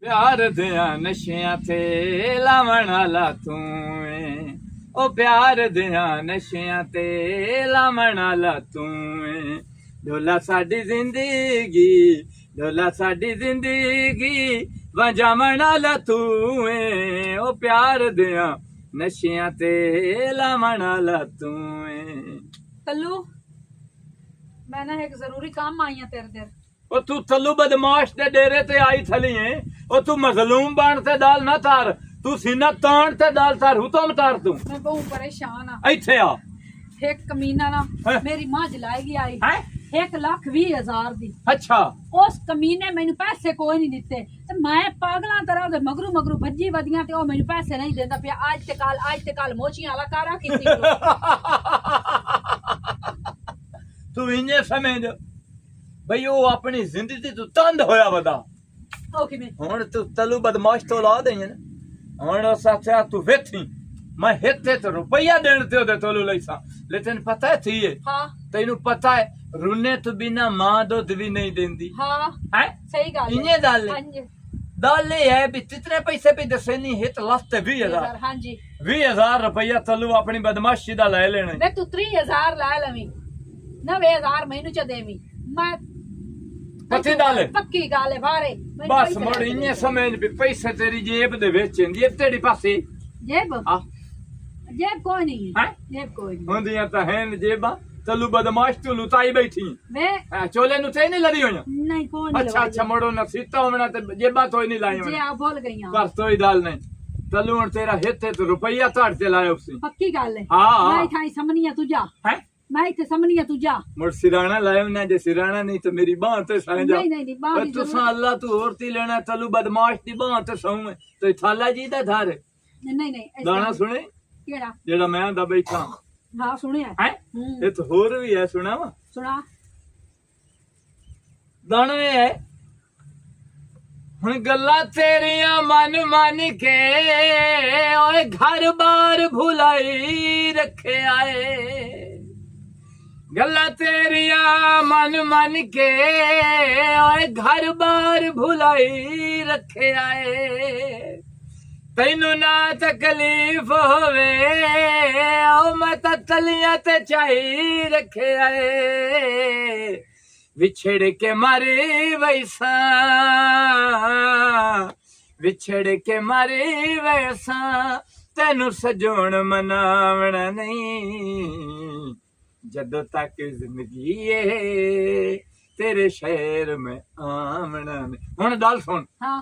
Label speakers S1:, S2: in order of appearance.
S1: प्यार दिया नशियां ते लावण वाला तू है, ओ प्यार दिया नशियां ते लावण वाला तू है। ढोला साडी जिंदगी, ढोला साडी जिंदगी वजावण वाला तू है, ओ प्यार दिया नशियां ते लावण वाला तू है।
S2: कल्लू मैं ना एक जरूरी काम आई हाँ तेरे देर।
S1: ओ तू थल्लू बदमाश दे डेरे ते आई थली है, ओ तू मजलूम बन ते दाल ना तार, तू सीना तान ते दाल तार हूं तो तार तू।
S2: मैं बहुत परेशान हाँ।
S1: इथे आ
S2: एक कमीना ना
S1: हैं?
S2: मेरी मां जलाएगी आई
S1: है।
S2: 1,20,000 दी।
S1: अच्छा
S2: उस कमीने मैनू पैसे कोई नहीं दिते ते मैं पागलां तरह दे मगरू मगरू भज्जी वदियां ते ओ मैनू पैसे नहीं देंदा पिया। आज ते काल मोचियां वाला कारा कीती।
S1: तू इन्ने समझ भई ओ अपनी जिंदगी तू तंद होया वदा।
S2: ओके मैं
S1: हुण तू तलू बदमाश तो ला दें ना। हुण उस आख्या तू वेथी मैं हिते तो रुपया देण ते ओदे तलू लईसा, लेकिन पता है थी है
S2: हाँ
S1: तैनू पता है रुने तो बिना मां दुध भी नहीं देंदी
S2: हाँ
S1: है।
S2: सही गल
S1: इन्ने दाल
S2: हाँ जी
S1: दाल ये है भी कितने पैसे पे दसे नहीं हित लास्ते 20,000
S2: हाँ जी
S1: 20,000 रुपया तलू अपनी बदमाशी दा ले लेने।
S2: मैं तू 3,000 ला लवी 9,000 मैनू च देवी मैं
S1: पति डाले
S2: पक्की गल है बारे
S1: बस मुड़ इन्ने समझ भी पैसे तेरी जेब दे विच जेब तेरी पासे
S2: जेब
S1: आ
S2: जेब कोई नहीं है
S1: हैं?
S2: जेब कोई नहीं
S1: होंदियां तां हैं जेबा तलू बदमाश तू लुटाई बैठी
S2: मैं
S1: चोले नु ते नहीं लदी होया।
S2: नहीं कोई नहीं
S1: अच्छा अच्छा मुड़ो न सीता होना ते जेबा तो ही नहीं लाई
S2: जी
S1: होना
S2: आप भूल गई हां
S1: पर तो ही दाल नहीं तलू हुण तेरा हिते तो रुपया ताड़ ते लाया उसी।
S2: पक्की गल है
S1: हाँ, हाँ।
S2: मैं थाई समनिया तू जा
S1: हैं
S2: मैं इथे समनिया तू जा
S1: मुड़ सिराना लाया ना जे सिराना नहीं तो मेरी बांह ते सह जा।
S2: नहीं बाहर
S1: तू अल्लाह तू होरती लेना तलू बदमाश दी बांह ते सहू है तो थाला जी दा धार
S2: नहीं ऐसा
S1: दाना सुने
S2: केड़ा
S1: जेड़ा मैं दा बैठा
S2: हां सुनिया
S1: है ये तो होर भी है सुना वा
S2: सुना
S1: दाना ये है हुण गल्ला तेरिया मन के ओए घर बार भुलाई रखे आए। गल्ला तेरिया मन के ओए घर बार भुलाई रखे आए। तैनू ना तकलीफ होवे ओ मैं तो तलियां ते चाही रखे आए। विछड़ के मारे वैसा विछड़ के मारे वैसा तेनू सजोण मनावना नहीं। जदों तक जिंदगी है तेरे शहर में आमना नहीं। हुण गल सुन
S2: हां